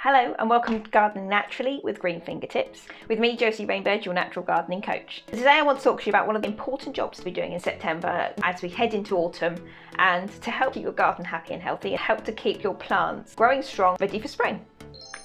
Hello and welcome to Gardening Naturally with Green Fingertips, with me Josie Rainbird, your natural gardening coach. Today I want to talk to you about one of the important jobs to be doing in September as we head into autumn, and to help keep your garden happy and healthy and help to keep your plants growing strong, ready for spring.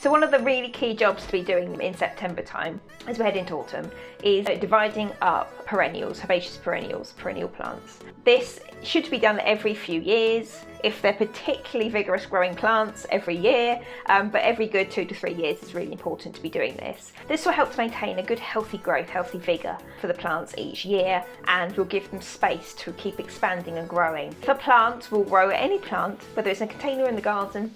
So one of the really key jobs to be doing in September time as we head into autumn is dividing up perennials, herbaceous perennials, perennial plants. This should be done every few years. If they're particularly vigorous growing plants, every year, but every good 2 to 3 years is really important to be doing this. This will help to maintain a good healthy growth, healthy vigour for the plants each year, and will give them space to keep expanding and growing. If a plant will grow, any plant, whether it's in a container in the garden,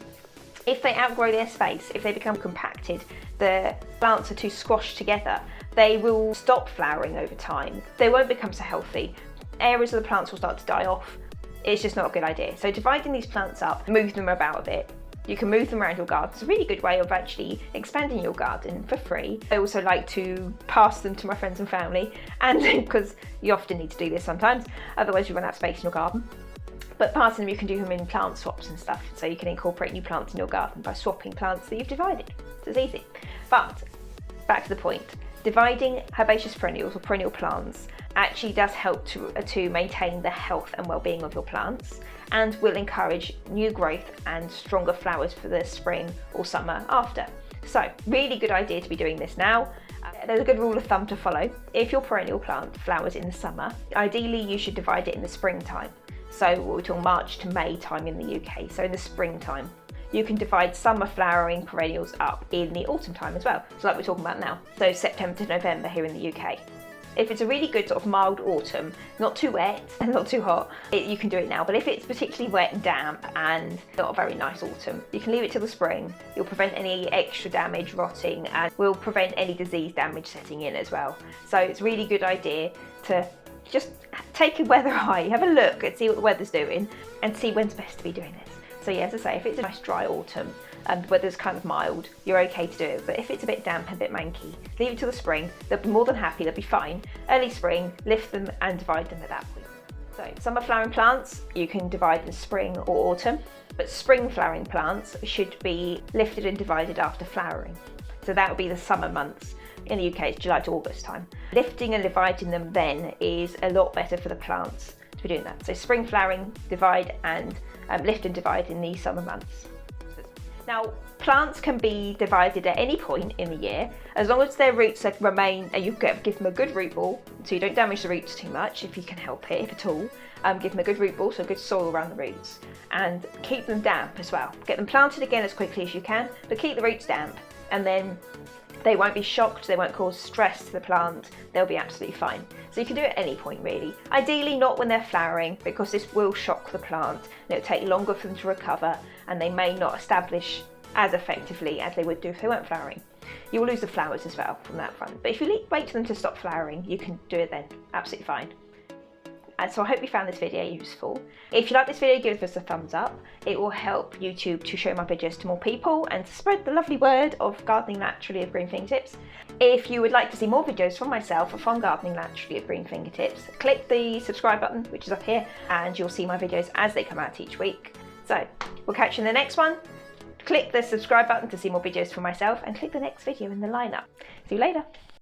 if they outgrow their space, if they become compacted, the plants are too squashed together, they will stop flowering over time. They won't become so healthy. Areas of the plants will start to die off. It's just not a good idea. So dividing these plants up, move them about a bit. You can move them around your garden. It's a really good way of actually expanding your garden for free. I also like to pass them to my friends and family, and because you often need to do this sometimes, otherwise you run out of space in your garden. But passing them, you can do them in plant swaps and stuff. So you can incorporate new plants in your garden by swapping plants that you've divided. So it's easy. But back to the point, dividing herbaceous perennials or perennial plants actually does help to maintain the health and well-being of your plants, and will encourage new growth and stronger flowers for the spring or summer after. So really good idea to be doing this now. There's a good rule of thumb to follow. If your perennial plant flowers in the summer, ideally you should divide it in the springtime. So we're talking March to May time in the UK, so in the springtime. You can divide summer flowering perennials up in the autumn time as well, so like we're talking about now. So September to November here in the UK. If it's a really good sort of mild autumn, not too wet and not too hot, you can do it now. But if it's particularly wet and damp and not a very nice autumn, you can leave it till the spring. You'll prevent any extra damage rotting, and will prevent any disease damage setting in as well. So it's a really good idea to just take a weather eye, have a look and see what the weather's doing, and see when's best to be doing this. So yeah, as I say, if it's a nice dry autumn and the weather's kind of mild, you're okay to do it. But if it's a bit damp and a bit manky, leave it till the spring. They'll be more than happy, they'll be fine. Early spring, lift them and divide them at that point. So summer flowering plants, you can divide in spring or autumn, but spring flowering plants should be lifted and divided after flowering. So that would be the summer months. In the UK, it's July to August time. Lifting and dividing them then is a lot better for the plants to be doing that. So spring flowering, divide and lift and divide in the summer months. Now, plants can be divided at any point in the year, as long as their roots remain, and you give them a good root ball, so you don't damage the roots too much if you can help it, if at all. Give them a good root ball, so good soil around the roots, and keep them damp as well. Get them planted again as quickly as you can, but keep the roots damp, and then they won't be shocked, they won't cause stress to the plant, they'll be absolutely fine. So you can do it at any point really. Ideally not when they're flowering, because this will shock the plant and it'll take longer for them to recover, and they may not establish as effectively as they would do if they weren't flowering. You will lose the flowers as well from that front, but if you wait for them to stop flowering, you can do it then, absolutely fine. And so I hope you found this video useful. If you like this video, give us a thumbs up. It will help YouTube to show my videos to more people and to spread the lovely word of Gardening Naturally with Green Fingertips. If you would like to see more videos from myself or from Gardening Naturally with Green Fingertips, click the subscribe button, which is up here, and you'll see my videos as they come out each week. So we'll catch you in the next one. Click the subscribe button to see more videos from myself, and click the next video in the lineup. See you later.